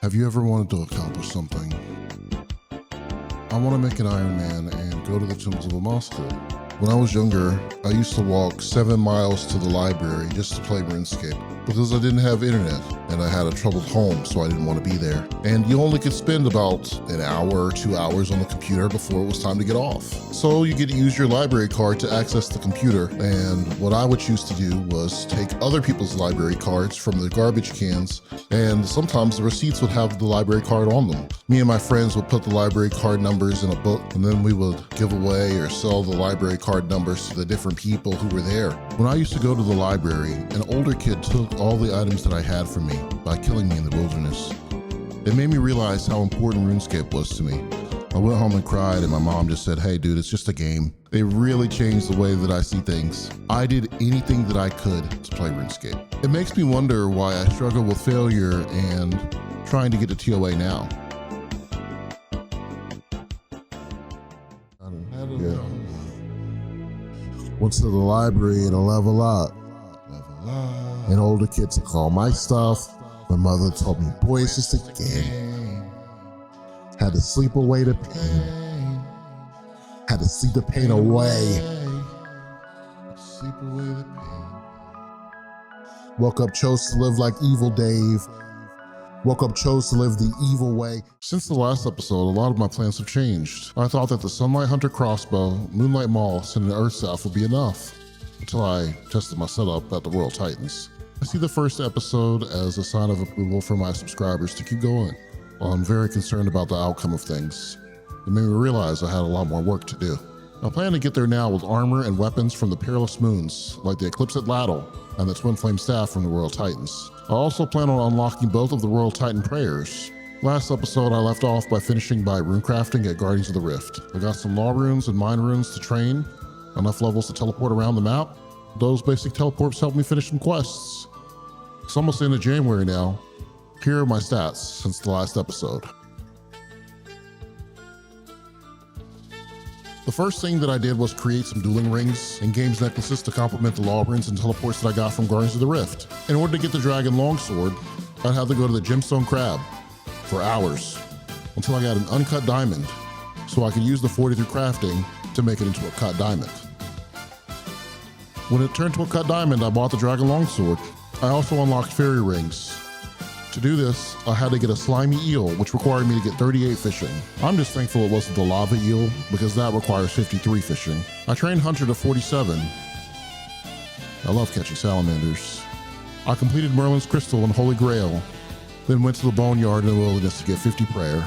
Have you ever wanted to accomplish something? I want to make an Ironman and go to the temples of Moscow. When I was younger, I used to walk 7 miles to the library just to play Runescape because I didn't have internet and I had a troubled home, so I didn't want to be there. And you only could spend about an hour or 2 hours on the computer before it was time to get off. So you get to use your library card to access the computer. And what I would choose to do was take other people's library cards from the garbage cans, and sometimes the receipts would have the library card on them. Me and my friends would put the library card numbers in a book, and then we would give away or sell the library card numbers to the different people who were there. When I used to go to the library, an older kid took all the items that I had from me by killing me in the wilderness. It made me realize how important RuneScape was to me. I went home and cried, and my mom just said, "Hey dude, it's just a game." It really changed the way that I see things. I did anything that I could to play RuneScape. It makes me wonder why I struggle with failure and trying to get to TOA now. Went to the library and I level up. An older kid took all my stuff. My mother told me, "Boy, it's just a game." Had to sleep away the pain. Had to sleep the pain away. Sleep away the pain. Woke up, chose to live like evil Dave. Woke up, chose to live the evil way. Since the last episode, a lot of my plans have changed. I thought that the Sunlight Hunter crossbow, Moonlight Moss, and an Earth Staff would be enough, until I tested my setup at the Royal Titans. I see the first episode as a sign of approval for my subscribers to keep going. While I'm very concerned about the outcome of things, it made me realize I had a lot more work to do. I plan to get there now with armor and weapons from the Peerless Moons, like the Eclipsed Ladle and the Twin Flame Staff from the Royal Titans. I also plan on unlocking both of the Royal Titan Prayers. Last episode I left off by finishing by runecrafting at Guardians of the Rift. I got some law runes and mine runes to train, enough levels to teleport around the map. Those basic teleports helped me finish some quests. It's almost the end of January now. Here are my stats since the last episode. The first thing that I did was create some dueling rings and games necklaces to complement the law runes and teleports that I got from Guardians of the Rift. In order to get the Dragon Longsword, I'd have to go to the Gemstone Crab for hours until I got an uncut diamond, so I could use the 43 crafting to make it into a cut diamond. When it turned to a cut diamond, I bought the Dragon Longsword. I also unlocked fairy rings. To do this, I had to get a slimy eel, which required me to get 38 fishing. I'm just thankful it wasn't the lava eel, because that requires 53 fishing. I trained Hunter to 47. I love catching salamanders. I completed Merlin's Crystal and Holy Grail, then went to the Boneyard in the wilderness to get 50 prayer.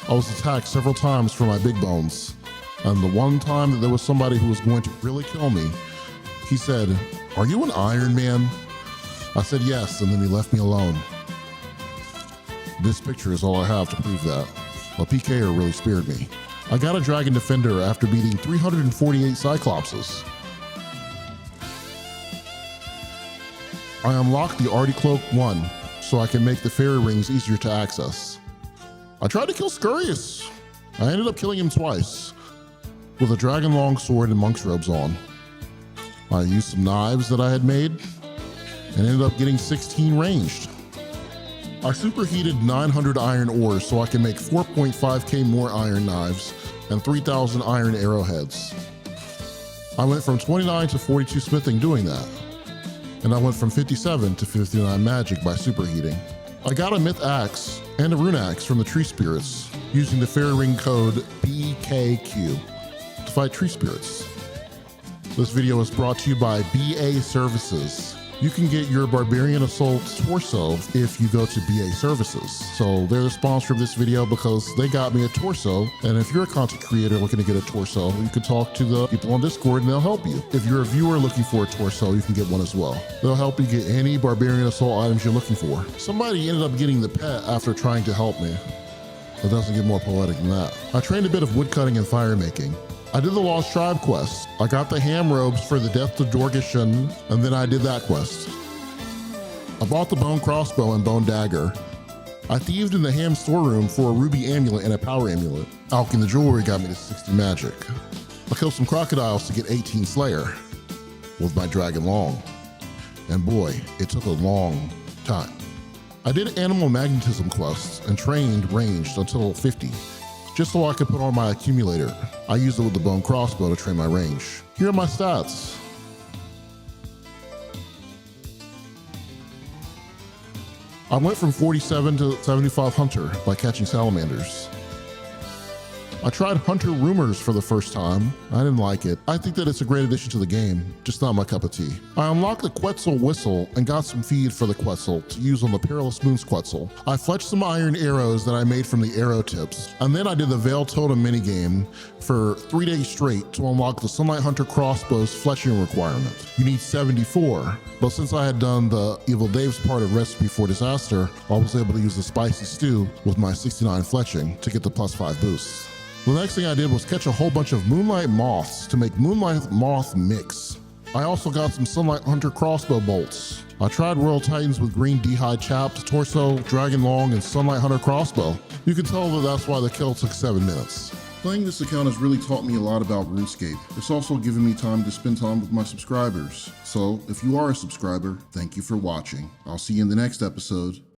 I was attacked several times for my big bones, and the one time that there was somebody who was going to really kill me, he said, "Are you an Iron Man?" I said yes, and then he left me alone. This picture is all I have to prove that. Well, PKer really spared me. I got a Dragon Defender after beating 348 Cyclopses. I unlocked the Artie Cloak 1, so I can make the fairy rings easier to access. I tried to kill Scurius. I ended up killing him twice, with a Dragon Longsword and monk's robes on. I used some knives that I had made, and ended up getting 16 ranged. I superheated 900 iron ores so I can make 4.5k more iron knives and 3,000 iron arrowheads. I went from 29 to 42 smithing doing that, and I went from 57 to 59 magic by superheating. I got a myth axe and a rune axe from the tree spirits using the fairy ring code BKQ to fight tree spirits. This video is brought to you by BA Services. You can get your Barbarian Assault torso if you go to BA Services. So they're the sponsor of this video because they got me a torso. And if you're a content creator looking to get a torso, you can talk to the people on Discord and they'll help you. If you're a viewer looking for a torso, you can get one as well. They'll help you get any Barbarian Assault items you're looking for. Somebody ended up getting the pet after trying to help me. It doesn't get more poetic than that. I trained a bit of woodcutting and fire making. I did the Lost Tribe quest. I got the ham robes for the Death to Dorgishan, and then I did that quest. I bought the bone crossbow and bone dagger. I thieved in the ham storeroom for a ruby amulet and a power amulet. Alking the jewelry got me to 60 magic. I killed some crocodiles to get 18 slayer with my dragon long. And boy, it took a long time. I did animal magnetism quests and trained ranged until level 50, just so I could put on my accumulator. I used it with the bone crossbow to train my range. Here are my stats. I went from 47 to 75 hunter by catching salamanders. I tried Hunter Rumors for the first time. I didn't like it. I think that it's a great addition to the game, just not my cup of tea. I unlocked the Quetzal Whistle and got some feed for the Quetzal to use on the Perilous Moons Quetzal. I fletched some iron arrows that I made from the arrow tips, and then I did the Veil Totem minigame for 3 days straight to unlock the Sunlight Hunter Crossbow's fletching requirement. You need 74, but since I had done the Evil Dave's part of Recipe for Disaster, I was able to use the Spicy Stew with my 69 fletching to get the +5 boost. The next thing I did was catch a whole bunch of Moonlight Moths to make Moonlight Moth Mix. I also got some Sunlight Hunter crossbow bolts. I tried Royal Titans with green D'hide chaps, torso, dragon long, and Sunlight Hunter crossbow. You can tell that that's why the kill took 7 minutes. Playing this account has really taught me a lot about Runescape. It's also given me time to spend time with my subscribers. So if you are a subscriber, thank you for watching. I'll see you in the next episode.